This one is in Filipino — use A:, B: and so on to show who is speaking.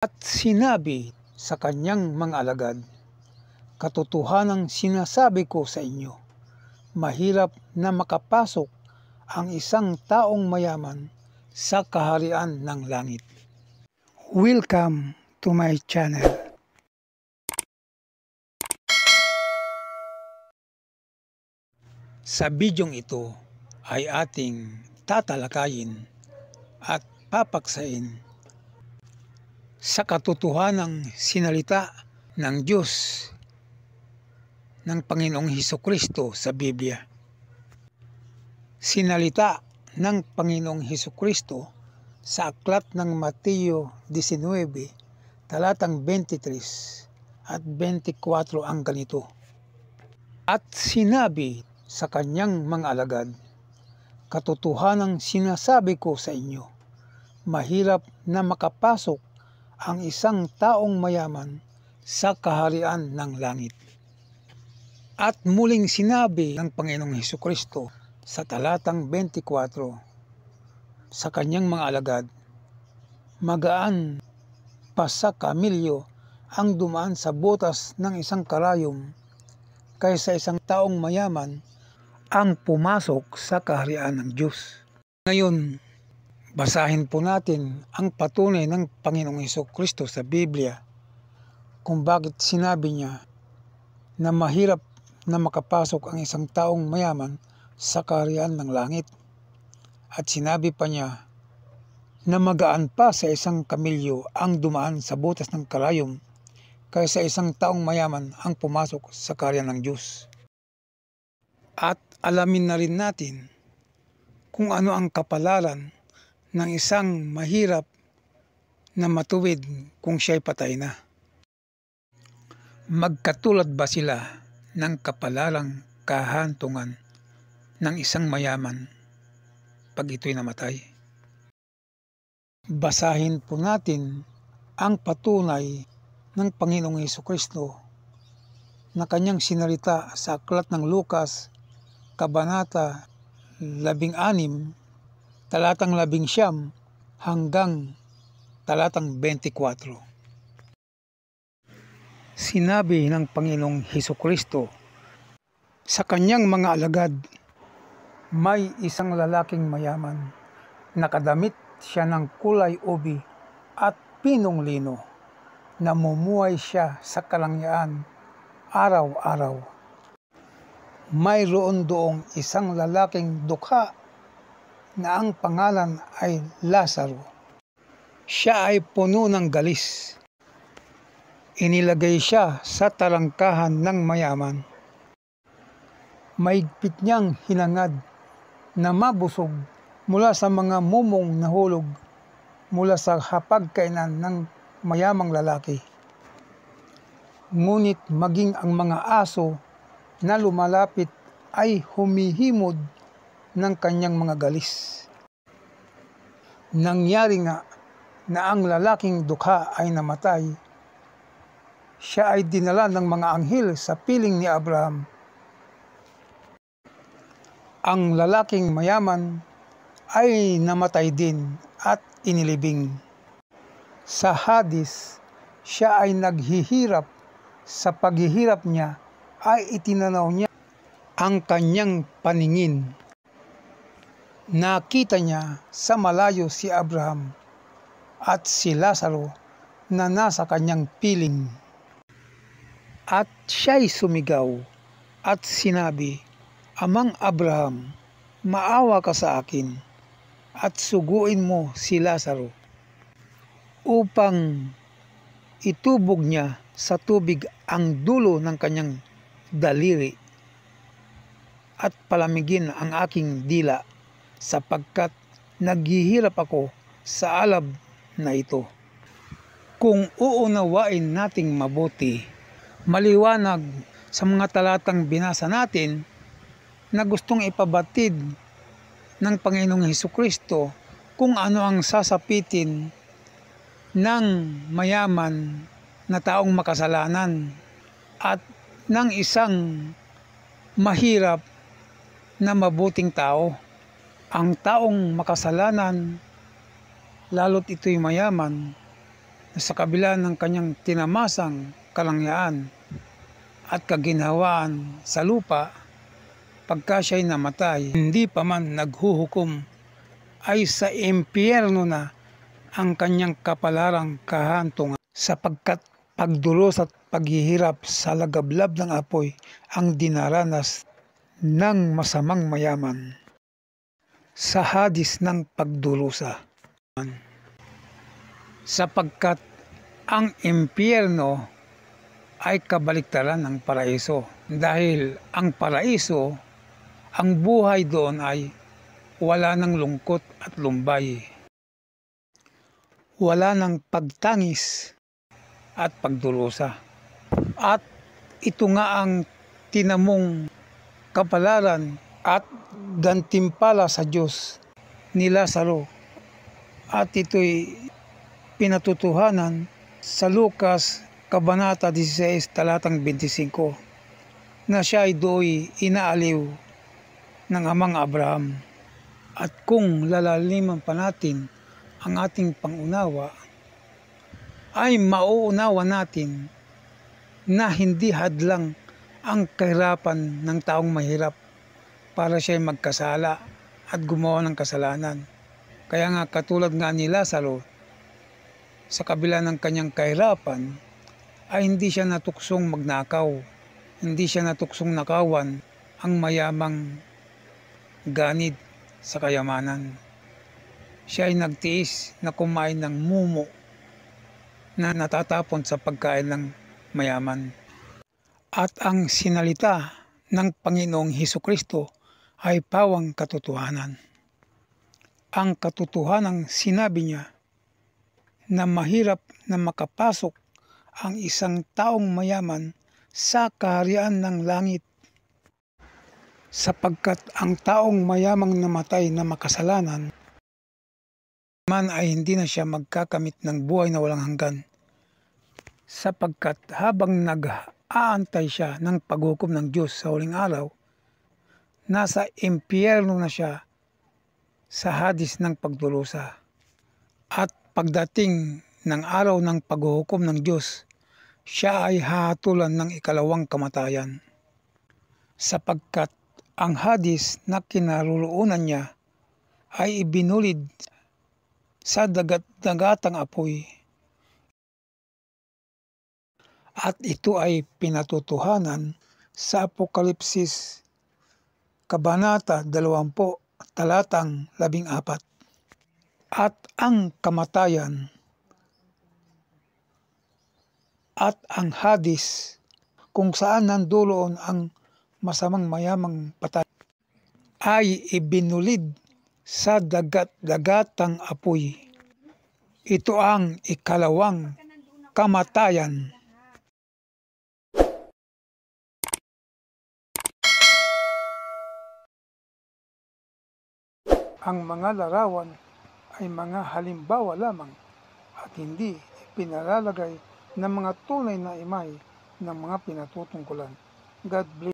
A: At sinabi sa kanyang mga alagad, "Katotohanang sinasabi ko sa inyo, mahirap na makapasok ang isang taong mayaman sa kaharian ng langit." Welcome to my channel. Sa bidyong ito ay ating tatalakayin at papaksain sa katotohanang sinalita ng Diyos ng Panginoong Hesukristo sa Biblia. Sinalita ng Panginoong Hesukristo sa aklat ng Mateo 19, talatang 23 at 24 ang ganito. At sinabi sa kanyang mga alagad, "Katotohanang sinasabi ko sa inyo, mahirap na makapasok ang isang taong mayaman sa kaharian ng langit." At muling sinabi ng Panginoong Hesukristo sa talatang 24 sa kanyang mga alagad, "Magaan pa sa kamilyo ang dumaan sa butas ng isang karayom kaysa isang taong mayaman ang pumasok sa kaharian ng Diyos." Ngayon, basahin po natin ang patunay ng Panginoong Hesukristo sa Biblia kung bakit sinabi niya na mahirap na makapasok ang isang taong mayaman sa kaharian ng langit. At sinabi pa niya na magaan pa sa isang kamilyo ang dumaan sa butas ng karayom kaysa isang taong mayaman ang pumasok sa kaharian ng Diyos. At alamin na rin natin kung ano ang kapalaran ng isang mahirap na matuwid kung siya'y patay na. Magkatulad ba sila ng kapalarang kahantungan ng isang mayaman pag ito'y namatay? Basahin po natin ang patunay ng Panginoong Hesukristo na kanyang sinalita sa aklat ng Lucas, Kabanata 16, talatang 11 hanggang talatang 24. Sinabi ng Panginoong Hesukristo sa kanyang mga alagad, "May isang lalaking mayaman, nakadamit siya ng kulay ubi at pinong lino. Namumuhay siya sa kalangian araw-araw. Mayroon doong isang lalaking dukha na ang pangalan ay Lazaro. Siya ay puno ng galis. Inilagay siya sa tarangkahan ng mayaman. Maigpit niyang hinangad na mabusog mula sa mga mumong nahulog mula sa hapagkainan ng mayamang lalaki. Ngunit maging ang mga aso na lumalapit ay humihimod ng kanyang mga galis. Nangyari nga na ang lalaking dukha ay namatay. Siya ay dinala ng mga anghel sa piling ni Abraham. Ang lalaking mayaman ay namatay din at inilibing. Sa Hades, siya ay naghihirap. Sa paghihirap niya ay itinanaw niya ang kanyang paningin. Nakita niya sa malayo si Abraham at si Lazaro na nasa kanyang piling. At siya'y sumigaw at sinabi, 'Amang Abraham, maawa ka sa akin at suguin mo si Lazaro upang itubog niya sa tubig ang dulo ng kanyang daliri at palamigin ang aking dila sapagkat naghihirap ako sa alab na ito.' Kung uunawain nating mabuti, maliwanag sa mga talatang binasa natin na gustong ipabatid ng Panginoong Hesukristo kung ano ang sasapitin ng mayaman na taong makasalanan at ng isang mahirap na mabuting tao. Ang taong makasalanan, lalo't ito'y mayaman, na sa kabila ng kanyang tinamasang kalangyaan at kaginhawaan sa lupa, pagka siya'y namatay, hindi pa man naghuhukom, ay sa impyerno na ang kanyang kapalarang kahantungan, sapagkat pagduros at paghihirap sa lagablab ng apoy ang dinaranas ng masamang mayaman sa hadis ng pagdurusa. Sapagkat ang impyerno ay kabaliktaran ng paraiso, dahil ang paraiso, ang buhay doon ay wala ng lungkot at lumbay, wala ng pagtangis at pagdurusa. At ito nga ang tinamong kapalaran at gantimpala sa Diyos ni Lazaro, at ito'y pinatutuhanan sa Lucas Kabanata 16, talatang 25, na siya ay do'y inaaliw ng amang Abraham. At kung lalaliman pa natin ang ating pangunawa, ay mauunawa natin na hindi hadlang ang kahirapan ng taong mahirap para siya'y magkasala at gumawa ng kasalanan. Kaya nga katulad nga ni Lazaro, sa kabila ng kanyang kahirapan, ay hindi siya natuksong magnakaw, hindi siya natuksong nakawan ang mayamang ganid sa kayamanan. Siya ay nagtiis na kumain ng mumo na natatapon sa pagkain ng mayaman. At ang sinalita ng Panginoong Hesukristo ay pawang katotohanan. Ang katotohanang sinabi niya na mahirap na makapasok ang isang taong mayaman sa kaharian ng langit, sapagkat ang taong mayamang namatay na makasalanan man ay hindi na siya magkakamit ng buhay na walang hanggan, sapagkat habang nag-aantay siya ng paghukom ng Diyos sa huling araw, nasa impyerno na siya sa hadis ng pagdurusa. At pagdating ng araw ng paghuhukom ng Diyos, siya ay hahatulan ng ikalawang kamatayan, sapagkat ang hadis na kinaroroonan niya ay ibinulid sa dagat-dagatang apoy. At ito ay pinatutuhanan sa Apokalipsis Kabanata 20, talatang 14. At ang kamatayan at ang hadis, kung saan nanduloon ang masamang mayamang patay, ay ibinulid sa dagat-dagatang apoy. Ito ang ikalawang kamatayan. Ang mga larawan ay mga halimbawa lamang at hindi pinalalagay ng mga tunay na imahe ng mga pinatutungkulan. God bless.